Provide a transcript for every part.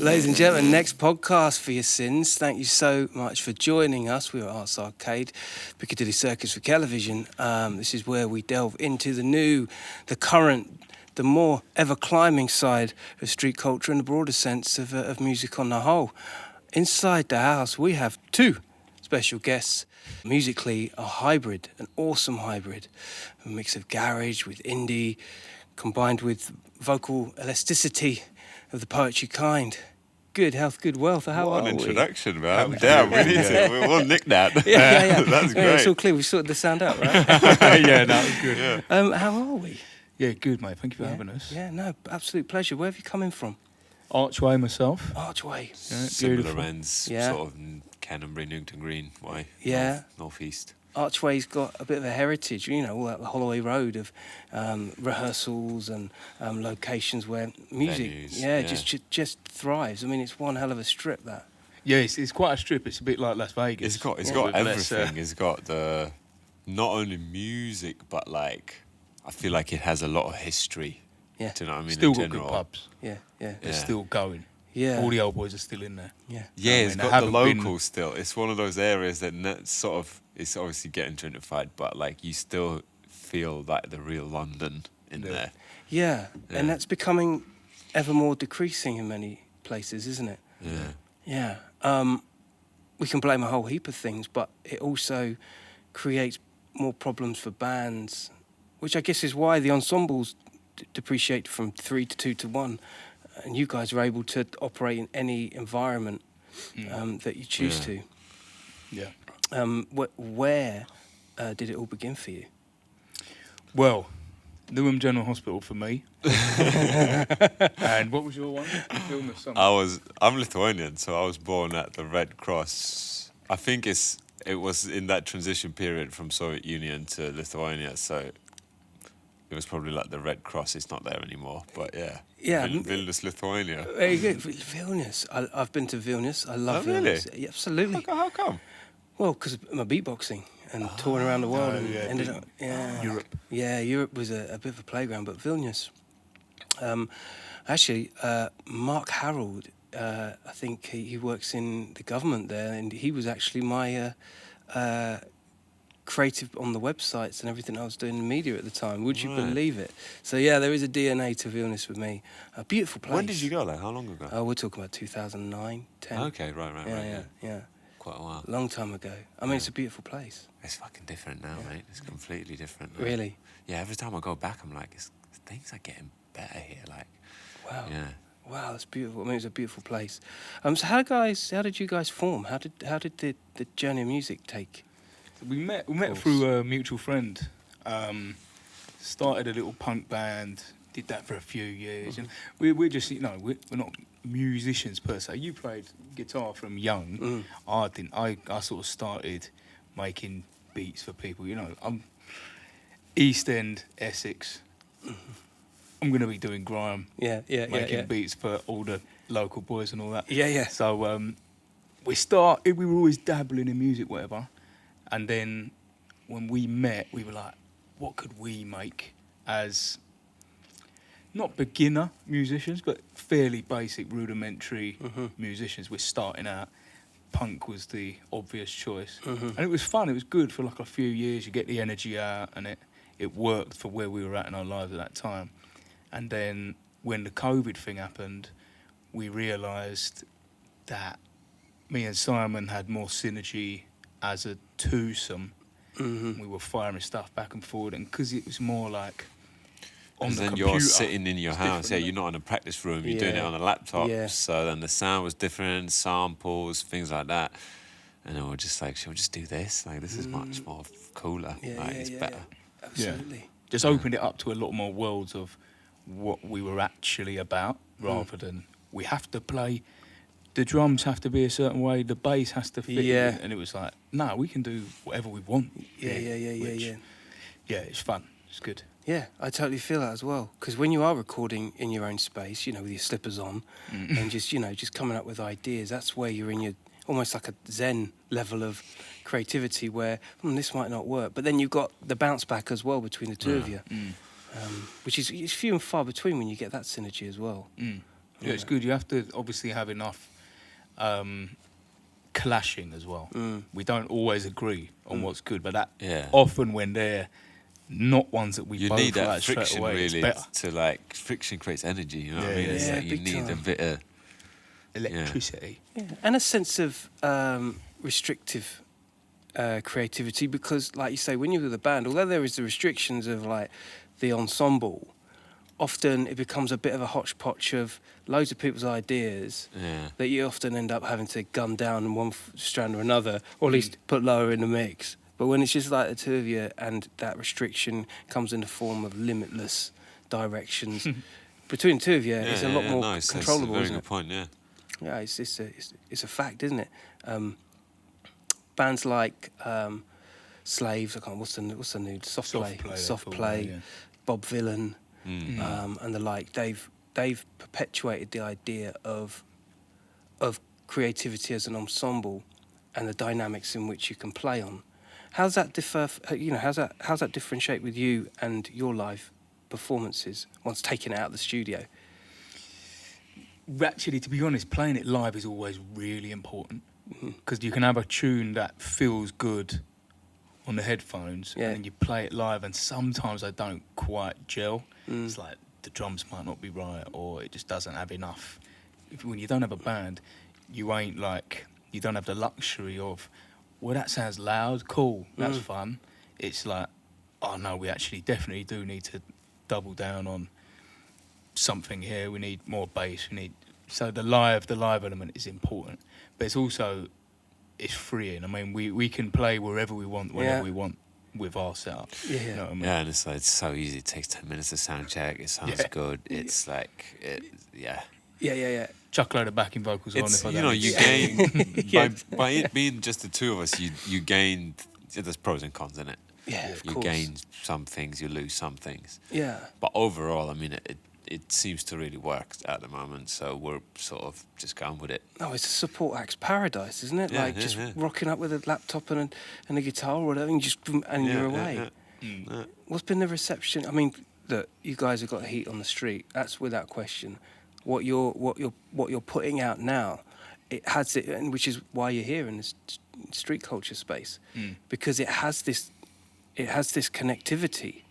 Ladies and gentlemen, next podcast for your sins. Thank you so much for joining us. We are Arts Arcade, Piccadilly Circus for Television. This is where we delve into the new, the current, the more ever-climbing side of street culture in the broader sense of music on the whole. Inside the house, we have two special guests. Musically, a hybrid, an awesome hybrid. A mix of garage with indie, combined with vocal elasticity of the poetry kind. Good health, good wealth. How what are an we? introduction, man. Damn, we need to. We'll nick that. Yeah. That's great. Yeah, it's all clear. We sorted the sound out, right? Yeah, no, it was good. Yeah. How are we? Yeah, good, mate. Thank you for having us. Yeah, no, absolute pleasure. Where have you come in from? Archway myself. Archway. Yeah, Similar beautiful. ends, Yeah. sort of Canterbury, Newington Green way. Yeah. Northeast. Archway's got a bit of a heritage, you know, all that Holloway Road of rehearsals and locations where music, Venues, just thrives. I mean, it's one hell of a strip, that. Yeah, it's quite a strip. It's a bit like Las Vegas. It's got with everything. less, It's got the not only music, but like I feel like it has a lot of history. Yeah. Do you know what I mean? still in got general. good pubs. Yeah. They're still going. Yeah. All the old boys are still in there. Yeah. Yeah, I it's mean, got they the haven't locals still. It's one of those areas that sort of it's obviously getting gentrified, but like you still feel like the real London in there. Yeah, Yeah. and that's becoming ever more decreasing in many places, isn't it? Yeah. Yeah. We can blame a whole heap of things, but it also creates more problems for bands, which I guess is why the ensembles depreciate from 3 to 2 to 1, and you guys are able to operate in any environment that you choose to. Yeah. Where did it all begin for you? Well, Newham General Hospital for me. And what was your one? Film or something? I'm Lithuanian, so I was born at the Red Cross. I think it was in that transition period from Soviet Union to Lithuania, so it was probably like the Red Cross. It's not there anymore, but yeah. Yeah. Vilnius, Lithuania. Very good. Vilnius. I've been to Vilnius. I love Oh, really? Vilnius. Yeah, absolutely. How come? Well, because of my beatboxing and touring around the world and yeah, ended up Europe. Yeah, Europe was a bit of a playground, but Vilnius. Actually, Mark Harold, I think he works in the government there, and he was actually my creative on the websites and everything I was doing in media at the time. Would you Right. believe it? So yeah, there is a DNA to Vilnius with me. A beautiful place. When did you go? Like how long ago? Oh, we're talking about 2009, 10. Okay, right. Yeah. Quite a while. Long time ago. I mean, it's a beautiful place. It's fucking different now, mate. It's completely different now. Really? Yeah, every time I go back, I'm like, things are getting better here. Like, Wow. yeah. Wow, that's beautiful. I mean, it's a beautiful place. So how did you guys form? How did the journey of music take? We met course. through a mutual friend. Started a little punk band. Did that for a few years. And we're just, we're not musicians per se. You played guitar from young. I didn't. I sort of started making beats for people. I'm East End, Essex. I'm going to be doing grime. Making beats for all the local boys and all that. Yeah. So we were always dabbling in music, whatever. And then when we met, we were like, what could we make as not beginner musicians, but fairly basic, rudimentary musicians? We're starting out. Punk was the obvious choice. And it was fun. It was good for like a few years. You get the energy out, and it worked for where we were at in our lives at that time. And then when the COVID thing happened, we realised that me and Simon had more synergy as a twosome. We were firing stuff back and forward, and because it was more like on the then computer, you're sitting in your it's house. Yeah, different, you're not in a practice room. You're doing it Yeah. on a laptop. Yeah. So then the sound was different, samples, things like that. And then we're just like, shall we just do this? Like, this is much more cooler. It's better. Yeah. Absolutely. Just opened it up to a lot more worlds of what we were actually about, rather than we have to play. The drums have to be a certain way. The bass has to fit. Yeah. And it was like, no, we can do whatever we want. Yeah. Yeah, it's fun. It's good. Yeah, I totally feel that as well. Because when you are recording in your own space, with your slippers on, and just coming up with ideas, that's where you're in your almost like a Zen level of creativity where this might not work. But then you've got the bounce back as well between the two of you, which is few and far between when you get that synergy as well. Yeah, it's good. You have to obviously have enough clashing as well. We don't always agree on what's good, but that often when they're not ones that we You both need that like straight friction away, really it's better. to like friction creates energy. You know what I mean? It's Yeah, like you big need a time. bit of Electricity. Yeah, and a sense of restrictive creativity, because, like you say, when you're with a band, although there is the restrictions of like the ensemble, often it becomes a bit of a hodgepodge of loads of people's ideas that you often end up having to gun down in one strand or another, or at least put lower in the mix. But when it's just like the two of you, and that restriction comes in the form of limitless directions between the two of you, it's a lot more nice. controllable, That's a very isn't good it? point. Yeah. Yeah, it's a fact, isn't it? Bands like Slaves, I can't. What's the new Soft Play, yeah. Bob Vylan, and the like. They've perpetuated the idea of creativity as an ensemble, and the dynamics in which you can play on. How's that differ? How's that differentiate with you and your live performances once taken it out of the studio? Actually, to be honest, playing it live is always really important, because you can have a tune that feels good on the headphones, and then you play it live, and sometimes I don't quite gel. It's like the drums might not be right, or it just doesn't have enough. When you don't have a band, you don't have the luxury of, well, that sounds loud, cool, that's fun. It's like, oh no, we actually definitely do need to double down on something here. We need more bass. So the live element is important, but it's freeing. I mean, we can play wherever we want, whenever we want with our setup. Yeah. You know what I mean? Yeah, and it's like, it's so easy. It takes 10 minutes to sound check. It sounds good. It's like Yeah. Chuck a load of backing vocals on. It's If I you don't know need you to. gain by it being just the two of us. You gain. There's pros and cons in it. Yeah, of You course. gain some things, you lose some things. Yeah. But overall, I mean, it seems to really work at the moment. So we're sort of just going with it. No, it's a support act's paradise, isn't it? Yeah, like yeah, just yeah. rocking up with a laptop and a guitar or whatever, and you're away. Yeah. What's been the reception? I mean, look, you guys have got heat on the street. That's without question. What you're putting out now, it has it, and which is why you're here in this street culture space, because it has this connectivity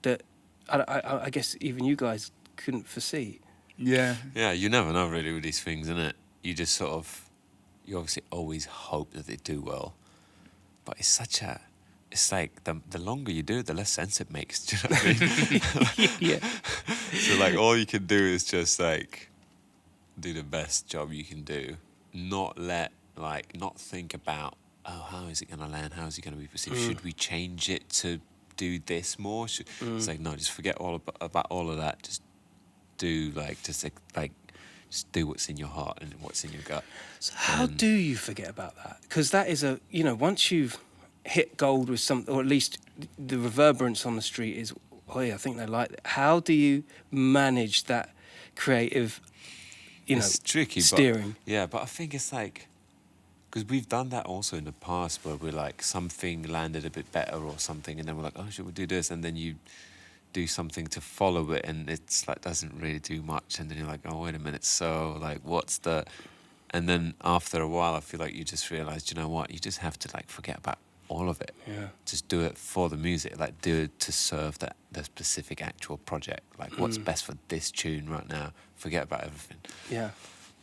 that I guess even you guys couldn't foresee. Yeah. Yeah, you never know really with these things, innit? You just sort of, you obviously always hope that they do well, but it's like the longer you do it, the less sense it makes. Do you know what I mean? Yeah. So like all you can do is just like do the best job you can do, not think about, oh, how is it going to land? How is it going to be perceived? Should we change it to do this more? It's like, no, just forget all about all of that. Just do just do what's in your heart and what's in your gut. So how do you forget about that? Because that is once you've hit gold with something, or at least the reverberance on the street is, oh yeah, I think they like it. How do you manage that creative, It's tricky, steering? But I think it's like, because we've done that also in the past where we're like, something landed a bit better or something, and then we're like, oh, should we do this? And then you do something to follow it, and it's like doesn't really do much, and then you're like, oh, wait a minute, so like what's the... And then after a while, I feel like you just realize, you know what, you just have to like forget about all of it. Yeah. Just do it for the music, like do it to serve the specific actual project. Like what's best for this tune right now. Forget about everything. Yeah.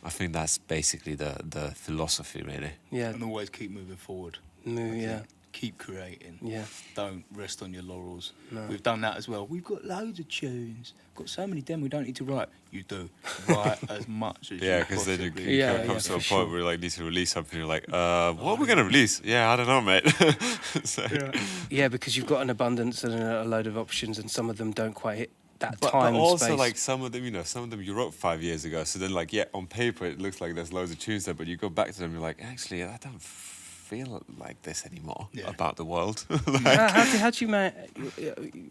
I think that's basically the philosophy, really. Yeah. And always keep moving forward. Yeah. Keep creating. Yeah. Don't rest on your laurels. No. We've done that as well. We've got loads of tunes. Got so many demos we don't need to write. You do. Write as much as Yeah, you because then possibly Yeah, it comes to a for point sure. where you like need to release something. You're like, what are we gonna release? Yeah, I don't know, mate. So, Yeah, because you've got an abundance and a load of options, and some of them don't quite hit that but time and also space. like some of them you wrote 5 years ago. So then like on paper it looks like there's loads of tunes there, but you go back to them, you're like, actually I don't feel like this anymore about the world. How do you manage?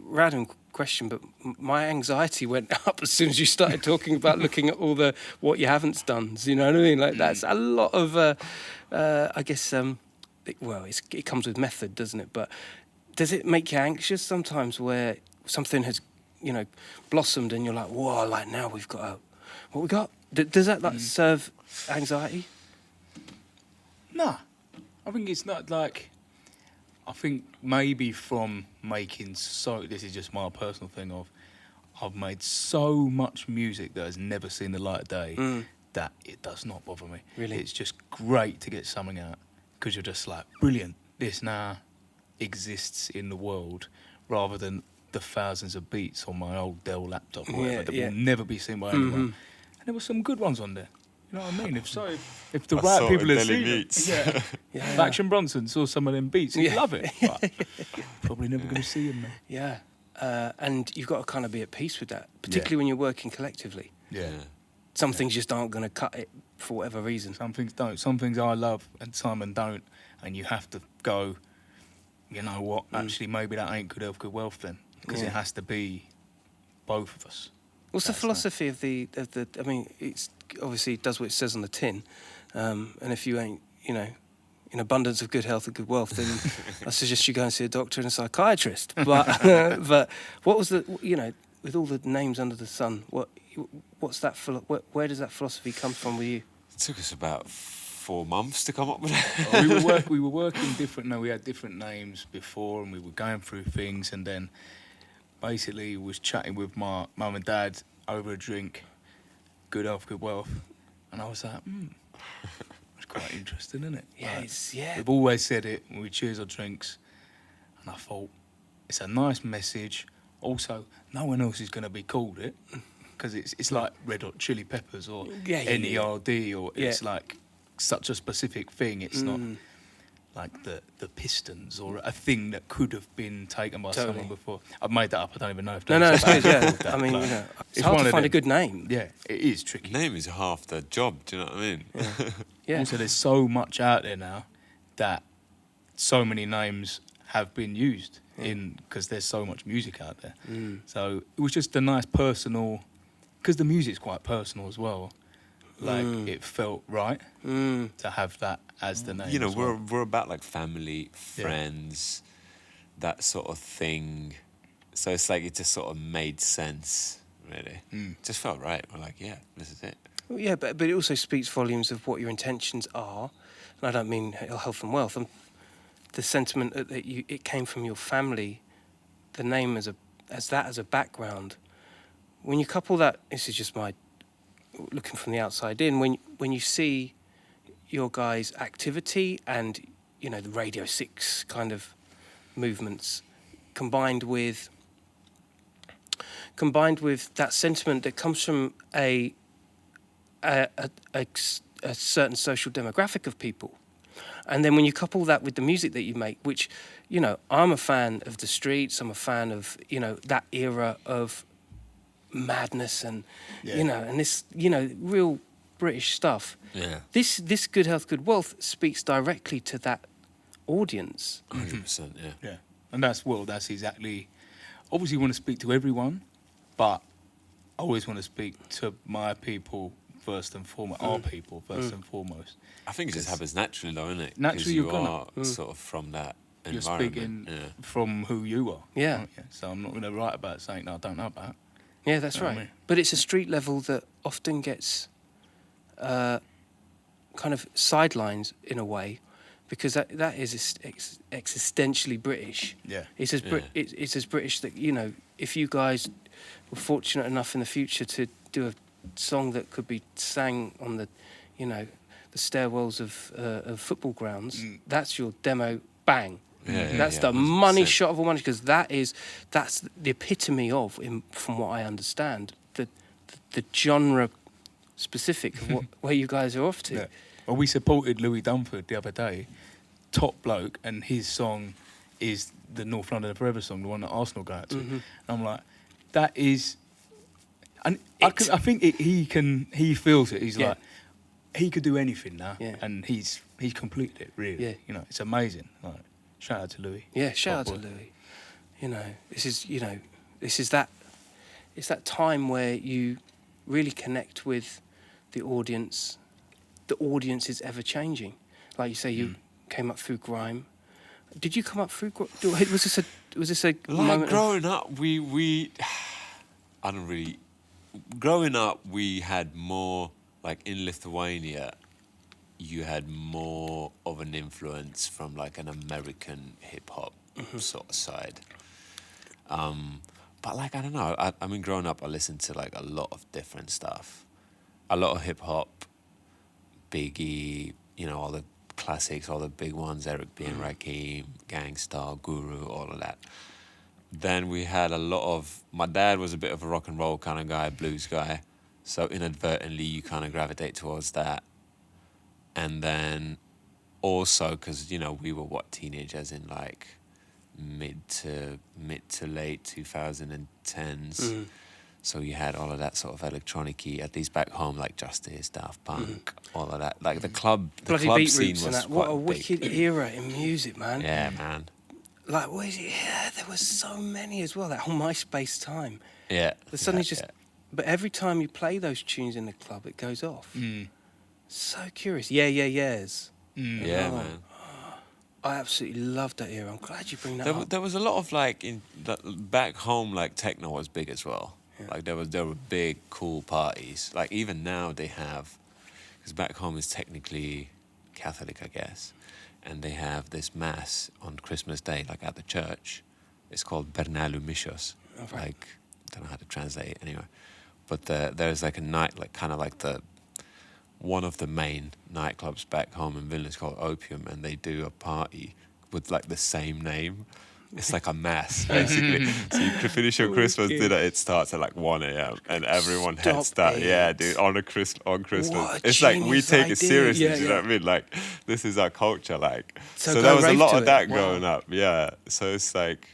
Random question, but my anxiety went up as soon as you started talking about looking at all the what you haven't done. You know what I mean? Like that's a lot of, I guess. It comes with method, doesn't it? But does it make you anxious sometimes, where something has, blossomed, and you're like, whoa, like now we've got What we got? Does that like serve anxiety? Nah, I think it's not like. I think maybe from making this is just my personal thing of, I've made so much music that has never seen the light of day that it does not bother me. Really? It's just great to get something out because you're just like, brilliant, this now exists in the world rather than the thousands of beats on my old Dell laptop or whatever that will never be seen by anyone. And there were some good ones on there. You know what I mean? If the right people had seen it, if Action Bronson saw some of them beats, he'd love it. But probably never going to see him, though. Yeah. And you've got to kind of be at peace with that, particularly when you're working collectively. Yeah. Some things just aren't going to cut it for whatever reason. Some things don't. Some things I love and some don't. And you have to go, you know what, actually maybe that ain't good health, good wealth then. Because it has to be both of us. What's the philosophy of the? I mean, it's obviously it does what it says on the tin, and if you ain't, you know, in abundance of good health and good wealth, then I suggest you go and see a doctor and a psychiatrist. But but what was the, you know, with all the names under the sun, what's that? Where does that philosophy come from with you? It took us about 4 months to come up with it. we were working different. No, we had different names before, and we were going through things, and then basically was chatting with my mum and dad over a drink. Good health, good wealth, and I was like, it's quite interesting, isn't it? Yeah, We've always said it when we cheers our drinks, and I thought it's a nice message. Also, no one else is going to be called it because it's like Red Hot Chili Peppers or NERD or it's like such a specific thing. It's not like the Pistons or a thing that could have been taken by someone before. I've made that up. I don't even know if it's good. Yeah, I mean, you know, it's hard to find a good name. Yeah, it is tricky. Name is half the job. Do you know what I mean? Yeah. Also, there's so much out there now that so many names have been used because there's so much music out there. So it was just a nice personal, because the music's quite personal as well. Like it felt right to have that as the name. You know, as well. we're about like family, friends, that sort of thing. So it's like it just sort of made sense, really. Just felt right. We're like, yeah, this is it. Well, yeah, but it also speaks volumes of what your intentions are, and I don't mean health and wealth. The sentiment that it came from your family, the name as a background. When you couple that, this is just my looking from the outside in. When you see your guys' activity and, you know, the Radio 6 kind of movements, combined with that sentiment that comes from a certain social demographic of people. And then when you couple that with the music that you make, which, you know, I'm a fan of the streets, I'm a fan of, you know, that era of madness and, you know, and this, you know, real British stuff. Yeah. This Good Health, Good Wealth speaks directly to that audience. 100%, yeah. Yeah, and that's exactly. Obviously, you want to speak to everyone, but I always want to speak to my people first and foremost, our people first and foremost. I think it just happens naturally, though, isn't it? Naturally, you you're are sort of from that You're environment. speaking from who you are. Yeah. Aren't you? So I'm not going to write about something that I don't know about. Yeah, that's You know right. what I mean? But it's a street level that often gets kind of sidelines in a way, because that is existentially British. Yeah. It's as it's as British that, you know, if you guys were fortunate enough in the future to do a song that could be sang on the, you know, the stairwells of football grounds, that's your demo. Bang. That's the 100%. money shot of all money, because that's the epitome of, from what I understand, the genre specific of where you guys are off to. Yeah. Well, we supported Louis Dunford the other day, top bloke, and his song is the North London Forever song, the one that Arsenal go out to. And I'm like, that is, and I think he feels it. He's like, he could do anything now, and he's completed it. Really, Yeah. you know, it's amazing. Like, shout out to Louis. Yeah, shout out to Louis. You know, this is that time where you really connect with the audience. The audience is ever changing. Like you say, you came up through grime. Did you come up through? Was this a Like moment? growing up, we I don't really growing up, we had more, like in Lithuania, you had more of an influence from like an American hip hop sort of side. But like, I don't know, I mean, growing up, I listened to like a lot of different stuff. A lot of hip hop, Biggie, you know, all the classics, all the big ones, Eric B. and Rakim, Gangstar, Guru, all of that. Then we had a lot of, my dad was a bit of a rock and roll kind of guy, blues guy. So inadvertently you kind of gravitate towards that. And then also, because, you know, we were teenagers in like mid to late 2010s. So you had all of that sort of electronic-y, at least back home, like Justice, Daft Punk, all of that. Like the club Bloody scene beetroots and was that. What a quite wicked big. era in music, man. Yeah, man. Like, what is it? Yeah, there was so many as well. That whole MySpace time. Yeah. The suddenly yeah, just. yeah. But every time you play those tunes in the club, it goes off. Mm. So curious. Yeahs. Yeah, Oh. man. I absolutely loved that era. I'm glad you bring that up. There was a lot of like back home, like techno was big as well. Yeah. Like there were big cool parties. Like even now they have, because back home is technically Catholic, I guess, and they have this mass on Christmas Day, like at the church. It's called Bernalu Mishos. Oh, right. Like I don't know how to translate it anyway, but there's like a night, like kind of like one of the main nightclubs back home in Vilnius called Opium, and they do a party with like the same name. It's like a mass, basically. So you can finish your Christmas dinner, it starts at like 1 a.m. and everyone heads Stop down. it. Yeah, dude, on Christmas. What a It's like we genius take it idea. seriously, Yeah, do you know what I mean? Like, this is our culture, like. So So go there was a rave lot to of it. that Wow. growing up, yeah. So it's like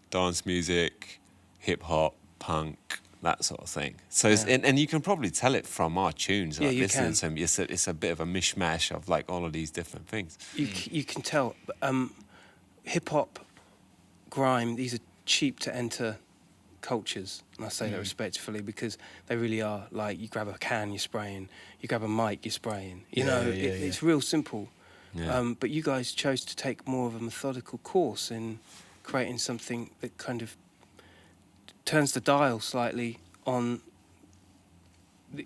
dance music, hip hop, punk, that sort of thing. So it's, Yeah. and you can probably tell it from our tunes. Yeah, Like, you listening can. to them, it's a bit of a mishmash of like all of these different things. You can tell. Hip hop, grime, these are cheap to enter cultures. And I say that respectfully because they really are. Like, you grab a can, you're spraying. You grab a mic, you're spraying. You know, it's real simple. Yeah. But you guys chose to take more of a methodical course in creating something that kind of turns the dial slightly on the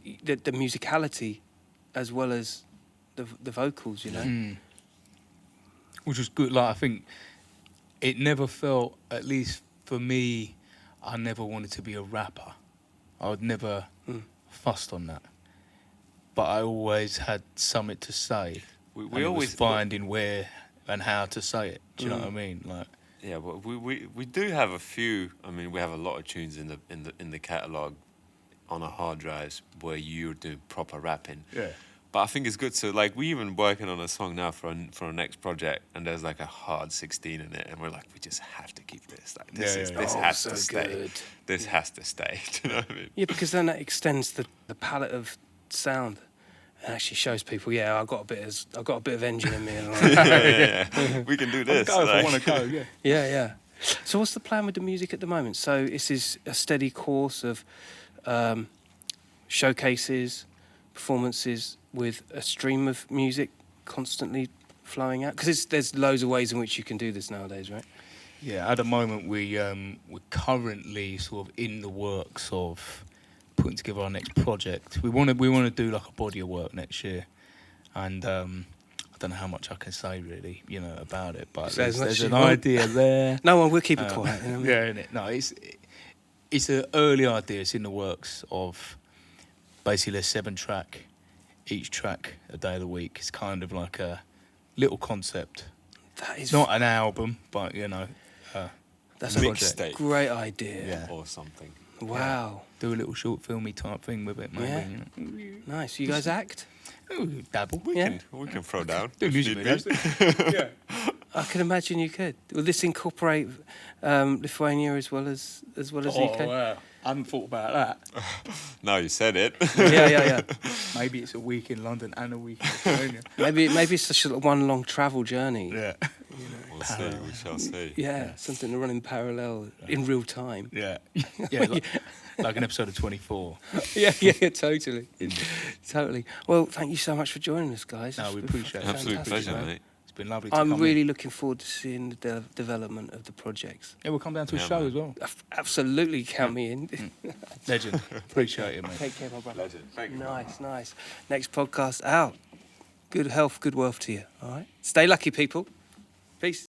musicality as well as the vocals, you know? Mm. Which was good. Like, I think it never felt, at least for me, I never wanted to be a rapper. I would never fussed on that. But I always had something to say. We And it was always finding where and how to say it. Do you know what I mean? Like, Yeah, but we do have a few. I mean, we have a lot of tunes in the catalog on our hard drives where you're doing proper rapping. yeah. But I think it's good to, like, we even working on a song now for our next project, and there's like a hard 16 in it, and we're like, we just have to keep this. Like, this has so to stay. good. This has to stay. Do you know what I mean? Yeah, because then that extends the palette of sound. It actually shows people, I've got a bit of engine in me. And like, yeah. We can do this. Go if I like- want to go, yeah. yeah. So what's the plan with the music at the moment? So this is a steady course of showcases, performances with a stream of music constantly flowing out? Because there's loads of ways in which you can do this nowadays, right? Yeah, at the moment we're currently sort of in the works of putting together our next project. We want to do like a body of work next year, and I don't know how much I can say really, about it. But Say as much there's as an you want. idea there. No one will keep it quiet. You know what I mean? Yeah, innit? No, it's an early idea. It's in the works of basically a 7-track, each track a day of the week. It's kind of like a little concept. That is It's not an album, but that's a a mixtape. great idea. Yeah. Or something. Wow. do a little short filmy type thing with it, maybe. Yeah. You know. Nice. You guys act? Ooh, dabble. We Yeah. can throw down. Do if music need be. videos. Yeah. I can imagine you could. Will this incorporate Lithuania as well as the UK? Wow. I haven't thought about that. Now you said it. Yeah. Maybe it's a week in London and a week in Lithuania. Maybe it's just one long travel journey. Yeah. We'll see. We shall see. Yeah, something to run in parallel in real time. Yeah. Yeah, like an episode of 24. yeah, totally. Totally. Well, thank you so much for joining us, guys. No, we It's appreciate it. Absolute fantastic, pleasure, man. mate. It's been lovely to I'm come really in. looking forward to seeing the development of the projects. Yeah, we'll come down to a Yeah, show man. as well. Absolutely count me in. Legend. Appreciate it, mate. Take care, my brother. Legend. Thank you. Nice. Next podcast out. Good health, good wealth to you. All right. Stay lucky, people. Peace.